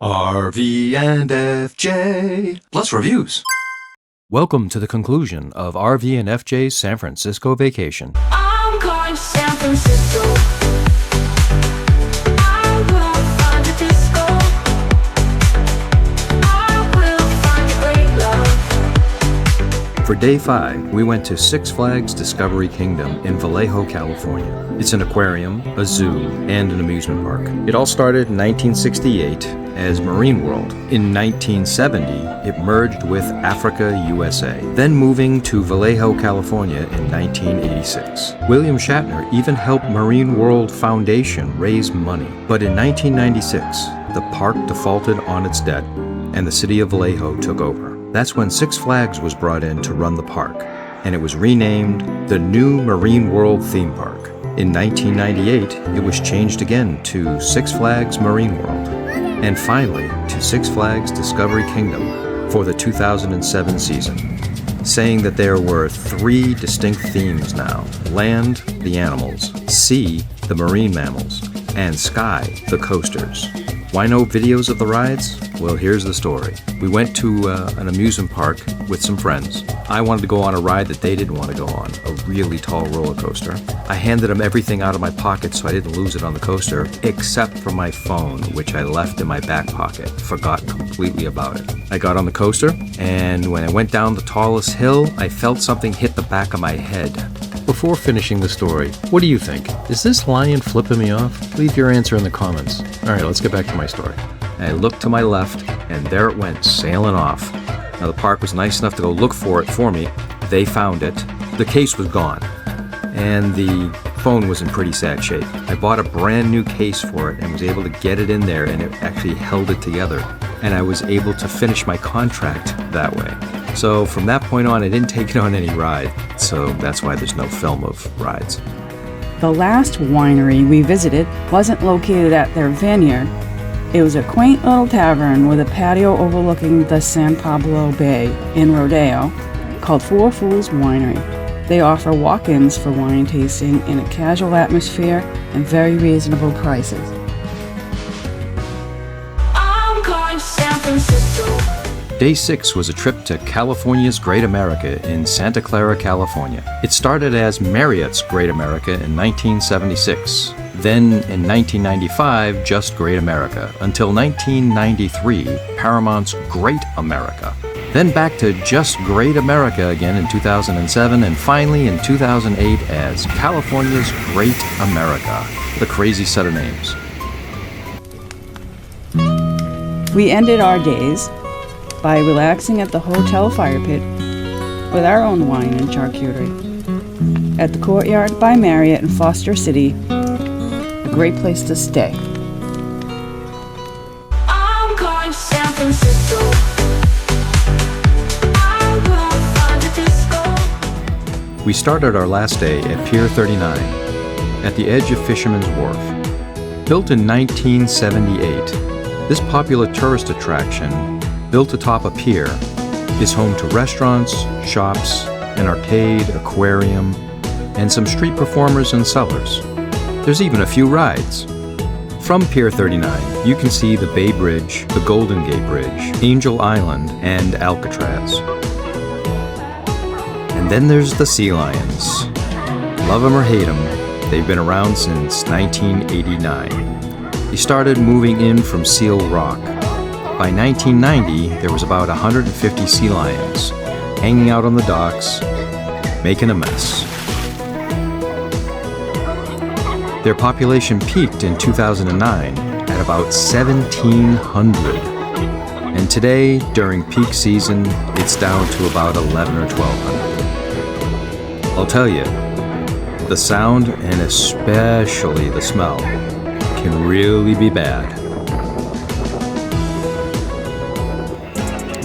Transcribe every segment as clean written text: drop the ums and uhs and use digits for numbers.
RV&FJ plus reviews. Welcome to the conclusion of RV&FJ's San Francisco vacation. I'm going to San Francisco. I will find a disco. I will find a great love. For day 5, we went to Six Flags Discovery Kingdom in Vallejo, California. It's an aquarium, a zoo, and an amusement park. It all started in 1968 as Marine World. In 1970, it merged with Africa USA, then moving to Vallejo, California in 1986. William Shatner even helped Marine World Foundation raise money. But in 1996, the park defaulted on its debt, and the city of Vallejo took over. That's when Six Flags was brought in to run the park, and it was renamed the New Marine World Theme Park. In 1998, it was changed again to Six Flags Marine World, and finally to Six Flags Discovery Kingdom for the 2007 season, saying that there were 3 distinct themes now: land, the animals; sea, the marine mammals; and sky, the coasters. Why no videos of the rides? Well, here's the story. We went to an amusement park with some friends. I wanted to go on a ride that they didn't want to go on, a really tall roller coaster. I handed them everything out of my pocket so I didn't lose it on the coaster, except for my phone, which I left in my back pocket. Forgot completely about it. I got on the coaster, and when I went down the tallest hill, I felt something hit the back of my head. Before finishing the story, what do you think? Is this lion flipping me off? Leave your answer in the comments. Alright, let's get back to my story. I looked to my left, and there it went, sailing off. Now the park was nice enough to go look for it for me. They found it. The case was gone, and the phone was in pretty sad shape. I bought a brand new case for it and was able to get it in there, and it actually held it together. And I was able to finish my contract that way. So from that point on, I didn't take it on any ride. So that's why there's no film of rides. The last winery we visited wasn't located at their vineyard. It was a quaint little tavern with a patio overlooking the San Pablo Bay in Rodeo called Four Fools Winery. They offer walk-ins for wine tasting in a casual atmosphere and very reasonable prices. I'm going to San Francisco. Day 6 was a trip to California's Great America in Santa Clara, California. It started as Marriott's Great America in 1976. Then in 1995, just Great America, until 1993, Paramount's Great America. Then back to just Great America again in 2007, and finally in 2008 as California's Great America. The crazy set of names. We ended our days by relaxing at the hotel fire pit with our own wine and charcuterie. At the Courtyard by Marriott in Foster City, a great place to stay. I'm going to San Francisco. I will find a disco. We started our last day at Pier 39, at the edge of Fishermans Wharf. Built in 1978, this popular tourist attraction, built atop a pier, is home to restaurants, shops, an arcade, aquarium, and some street performers and sellers. There's even a few rides. From Pier 39, you can see the Bay Bridge, the Golden Gate Bridge, Angel Island, and Alcatraz. And then there's the sea lions. Love them or hate them, they've been around since 1989. They started moving in from Seal Rock. By 1990, there was about 150 sea lions hanging out on the docks, making a mess. Their population peaked in 2009 at about 1,700. And today, during peak season, it's down to about 11 or 1,200. I'll tell you, the sound, and especially the smell, can really be bad.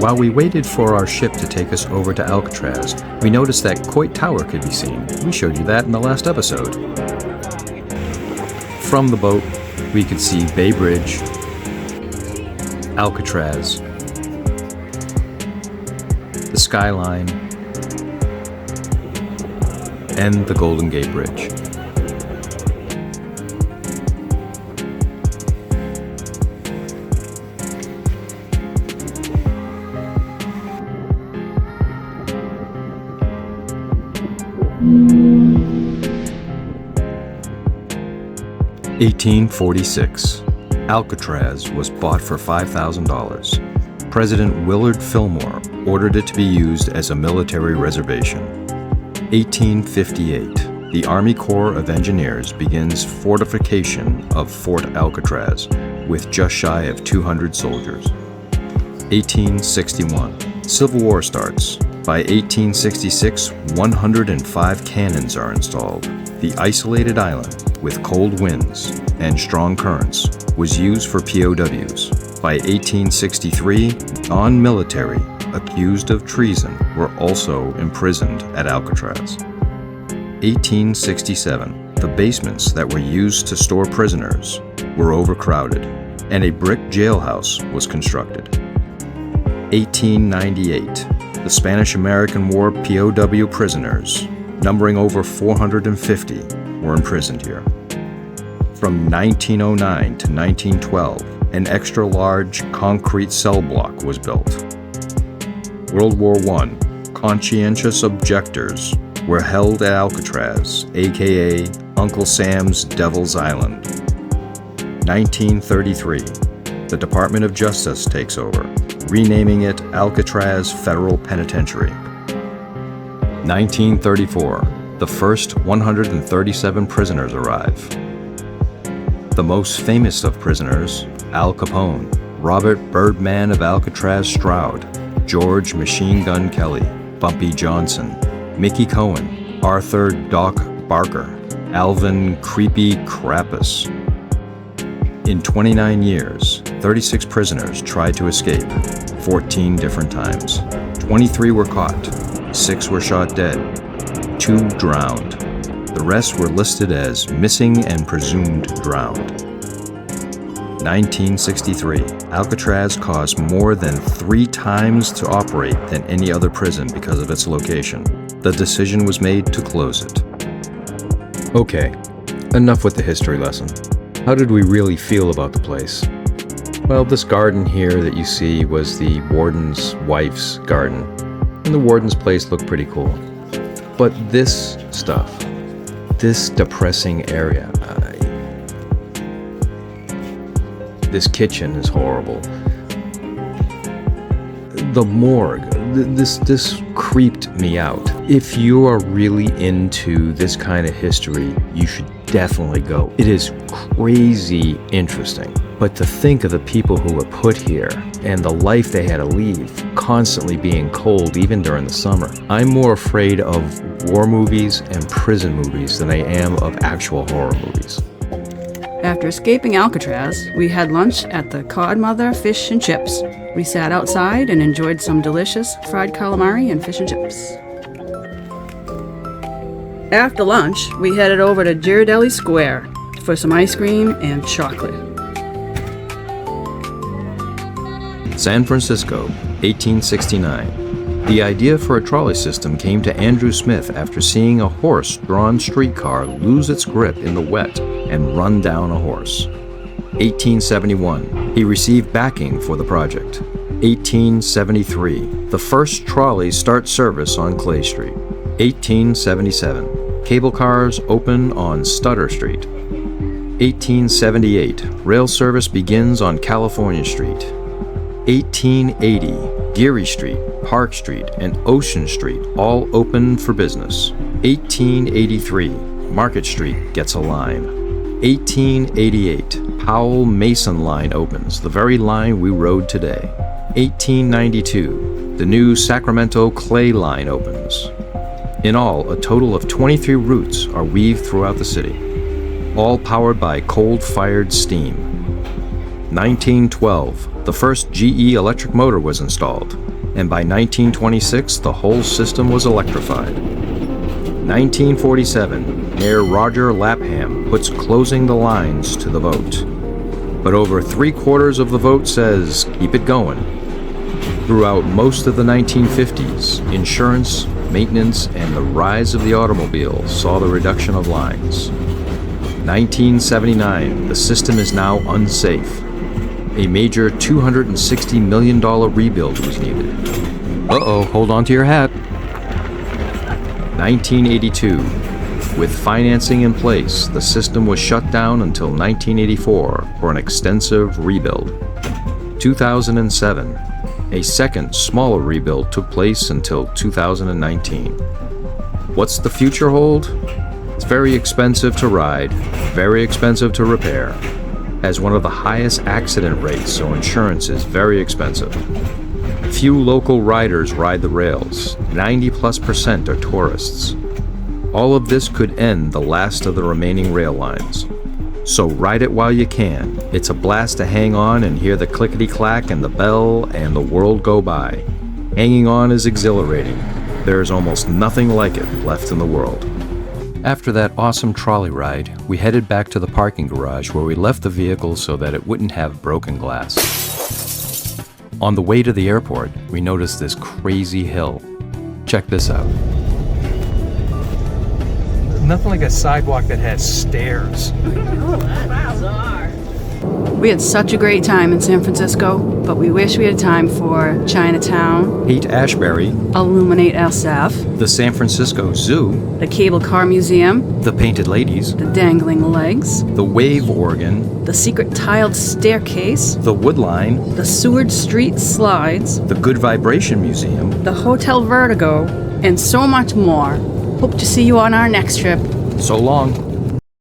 While we waited for our ship to take us over to Alcatraz, we noticed that Coit Tower could be seen. We showed you that in the last episode. From the boat, we could see Bay Bridge, Alcatraz, the skyline, and the Golden Gate Bridge. 1846. Alcatraz was bought for $5,000. President Willard Fillmore ordered it to be used as a military reservation. 1858. The Army Corps of Engineers begins fortification of Fort Alcatraz with just shy of 200 soldiers. 1861. Civil War starts. By 1866, 105 cannons are installed. The isolated island, with cold winds and strong currents, was used for POWs. By 1863, non-military accused of treason were also imprisoned at Alcatraz. 1867, the basements that were used to store prisoners were overcrowded, and a brick jailhouse was constructed. 1898, the Spanish-American War POW prisoners, numbering over 450, were imprisoned here. From 1909 to 1912, an extra-large concrete cell block was built. World War I, conscientious objectors were held at Alcatraz, aka Uncle Sam's Devil's Island. 1933, the Department of Justice takes over, renaming it Alcatraz Federal Penitentiary. 1934, the first 137 prisoners arrive. The most famous of prisoners, Al Capone, Robert Birdman of Alcatraz Stroud, George Machine Gun Kelly, Bumpy Johnson, Mickey Cohen, Arthur Doc Barker, Alvin Creepy Krampus. In 29 years, 36 prisoners tried to escape, 14 different times. 23 were caught, 6 were shot dead, 2 drowned. The rest were listed as missing and presumed drowned. 1963, Alcatraz cost more than 3 times to operate than any other prison because of its location. The decision was made to close it. Okay, enough with the history lesson. How did we really feel about the place? Well, this garden here that you see was the warden's wife's garden, and the warden's place looked pretty cool. But this stuff, this depressing area, this kitchen is horrible. The morgue, this creeped me out. If you are really into this kind of history, you should definitely go. It is crazy interesting. But to think of the people who were put here and the life they had to lead, constantly being cold even during the summer. I'm more afraid of war movies and prison movies than I am of actual horror movies. After escaping Alcatraz, we had lunch at the Codmother Fish and Chips. We sat outside and enjoyed some delicious fried calamari and fish and chips. After lunch, we headed over to Ghirardelli Square for some ice cream and chocolate. San Francisco, 1869. The idea for a trolley system came to Andrew Smith after seeing a horse-drawn streetcar lose its grip in the wet and run down a horse. 1871. He received backing for the project. 1873. The first trolley starts service on Clay Street. 1877. Cable cars open on Stutter Street. 1878. Rail service begins on California Street. 1880. Geary Street, Park Street, and Ocean Street all open for business. 1883. Market Street gets a line. 1888. Powell Mason Line opens, the very line we rode today. 1892. The new Sacramento Clay Line opens. In all, a total of 23 routes are weaved throughout the city, all powered by coal-fired steam. 1912. The first GE electric motor was installed, and by 1926 the whole system was electrified. 1947, Mayor Roger Lapham puts closing the lines to the vote. But over 3/4 of the vote says keep it going. Throughout most of the 1950s, insurance, maintenance, and the rise of the automobile saw the reduction of lines. 1979, the system is now unsafe. A major $260 million rebuild was needed. Uh-oh, hold on to your hat. 1982. With financing in place, the system was shut down until 1984 for an extensive rebuild. 2007, a second, smaller rebuild took place until 2019. What's the future hold? It's very expensive to ride, very expensive to repair, has one of the highest accident rates, so insurance is very expensive. Few local riders ride the rails, 90+% are tourists. All of this could end the last of the remaining rail lines. So ride it while you can. It's a blast to hang on and hear the clickety-clack and the bell and the world go by. Hanging on is exhilarating. There is almost nothing like it left in the world. After that awesome trolley ride, we headed back to the parking garage where we left the vehicle so that it wouldn't have broken glass. On the way to the airport, we noticed this crazy hill. Check this out. Nothing like a sidewalk that has stairs. We had such a great time in San Francisco, but we wish we had time for Chinatown, Haight-Ashbury, Illuminate SF, the San Francisco Zoo, the Cable Car Museum, the Painted Ladies, the Dangling Legs, the Wave Organ, the Secret Tiled Staircase, the Woodline, the Seward Street Slides, the Good Vibration Museum. the Hotel Vertigo, and so much more. Hope to see you on our next trip. So long.